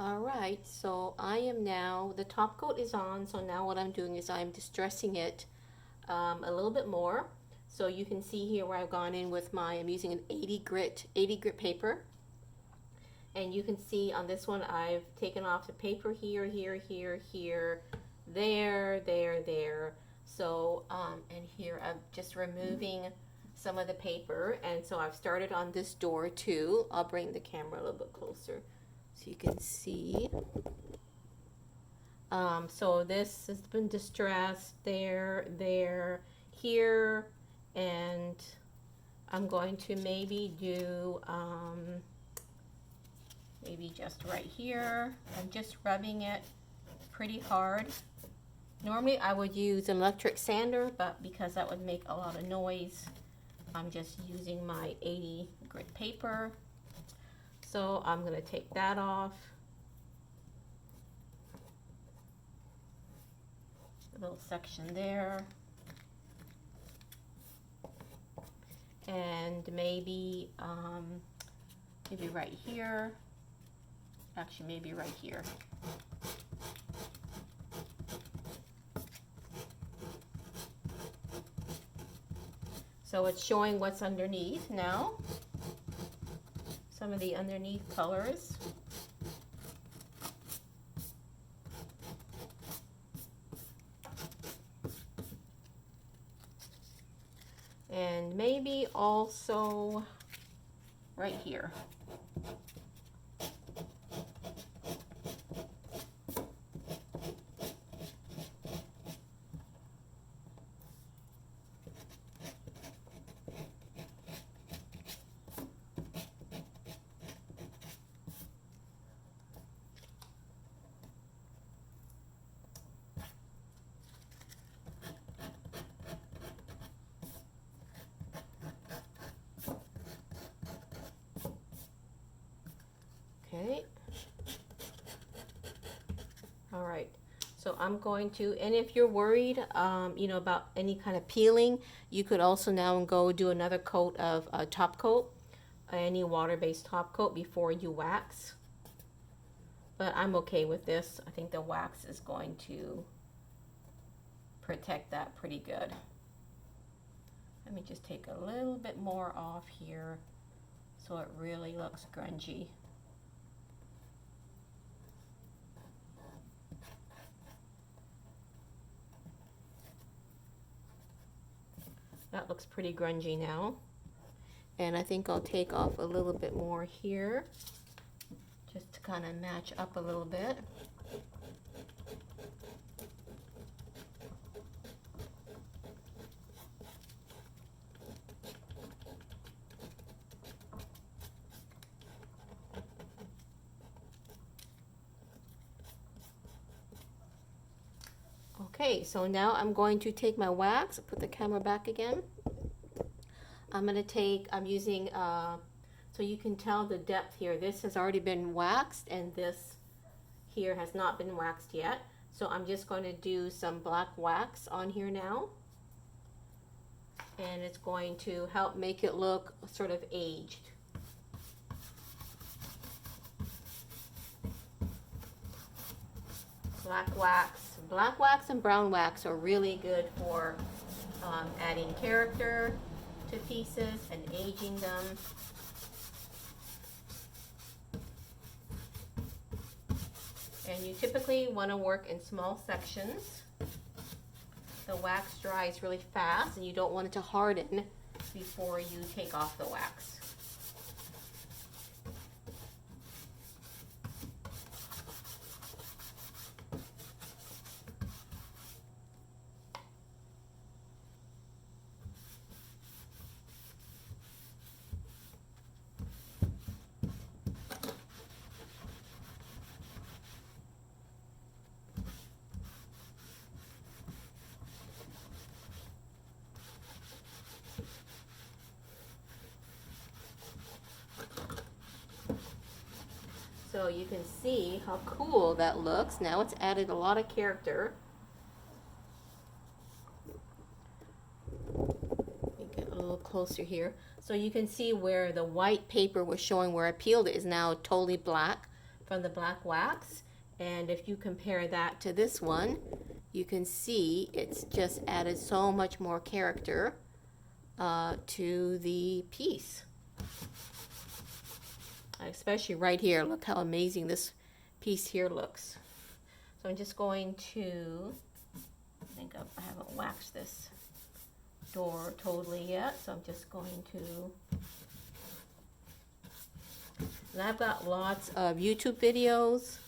All right, so I am now, the top coat is on, so now what I'm doing is I'm distressing it a little bit more. So you can see here where I've gone in with my, I'm using an 80 grit paper. And you can see on this one, I've taken off the paper here, there. So, and here I'm just removing some of the paper. And so I've started on this door too. I'll bring the camera a little bit closer so you can see. So this has been distressed there, here, and I'm going to maybe do, maybe just right here. I'm just rubbing it pretty hard. Normally I would use an electric sander, but because that would make a lot of noise, I'm just using my 80 grit paper. So I'm going to take that off. A little section there. And maybe, maybe right here. Actually, maybe right here. So it's showing what's underneath now. Some of the underneath colors. And maybe also right here. Okay. All right. So I'm going to, and if you're worried, you know, about any kind of peeling, you could also now go do another coat of top coat, any water-based top coat before you wax. But I'm okay with this. I think the wax is going to protect that pretty good. Let me just take a little bit more off here so it really looks grungy. That looks pretty grungy now. And I think I'll take off a little bit more here just to kind of match up a little bit. Okay, so now I'm going to take my wax, put the camera back again. I'm going to take, I'm using, so you can tell the depth here. This has already been waxed and this here has not been waxed yet. So I'm just going to do some black wax on here now. And it's going to help make it look sort of aged. Black wax and brown wax are really good for adding character to pieces and aging them. And you typically want to work in small sections. The wax dries really fast and you don't want it to harden before you take off the wax. So you can see how cool that looks. Now it's added a lot of character. Let me get a little closer here. So you can see where the white paper was showing where I peeled it is now totally black from the black wax. And if you compare that to this one, you can see it's just added so much more character to the piece. Especially right here, look how amazing this piece here looks. So I'm just going to, I think I haven't waxed this door totally yet, so I'm just going to, and I've got lots of YouTube videos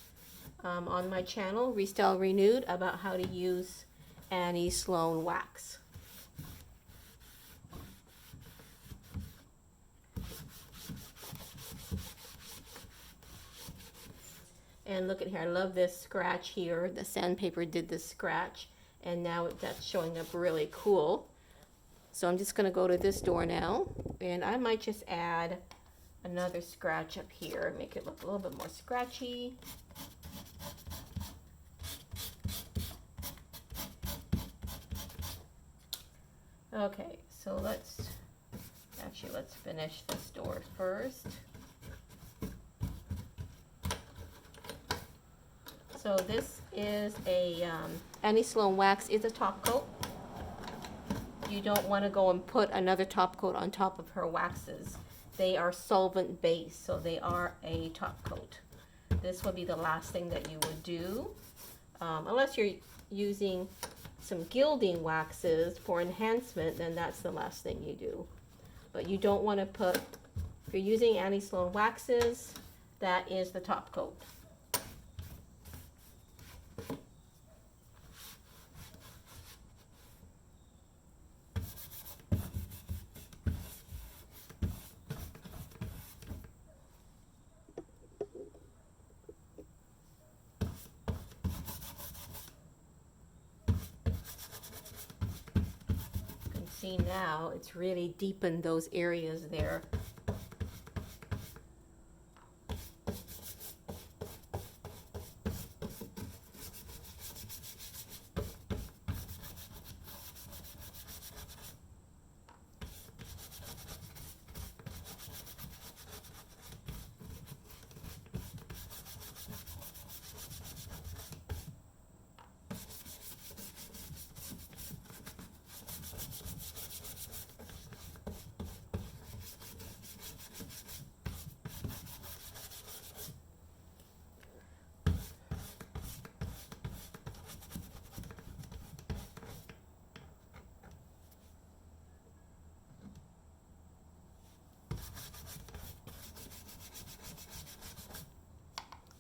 on my channel, Restyle Renewed, about how to use Annie Sloan wax. And look at here, I love this scratch here. The sandpaper did this scratch, and now that's showing up really cool. So I'm just gonna go to this door now, and I might just add another scratch up here, make it look a little bit more scratchy. Okay, so let's finish this door first. So this is a Annie Sloan wax is a top coat. You don't want to go and put another top coat on top of her waxes. They are solvent based, so they are a top coat. This would be the last thing that you would do, unless you're using some gilding waxes for enhancement, then that's the last thing you do. But you don't want to put, if you're using Annie Sloan waxes, that is the top coat. See now it's really deepened those areas there.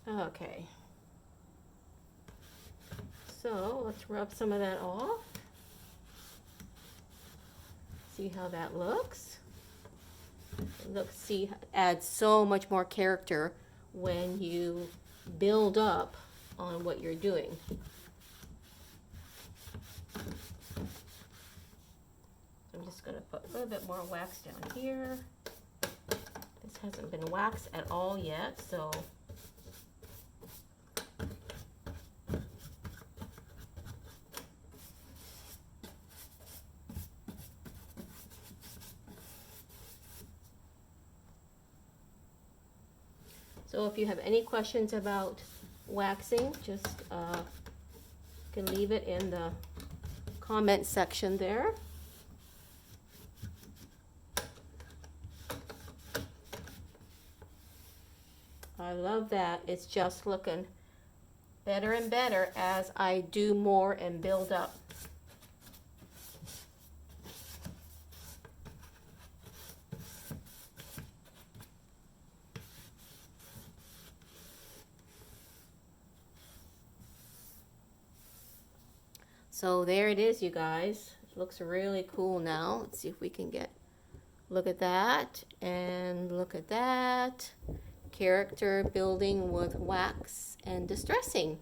Okay, so let's rub some of that off. See how that looks? Look, see, adds so much more character when you build up on what you're doing. I'm just going to put a little bit more wax down here. This hasn't been waxed at all yet, so if you have any questions about waxing, just can leave it in the comment section there. I love that. It's just looking better and better as I do more and build up. So there it is, you guys. It looks really cool now. Let's see if we can look at that and look at that. Character building with wax and distressing.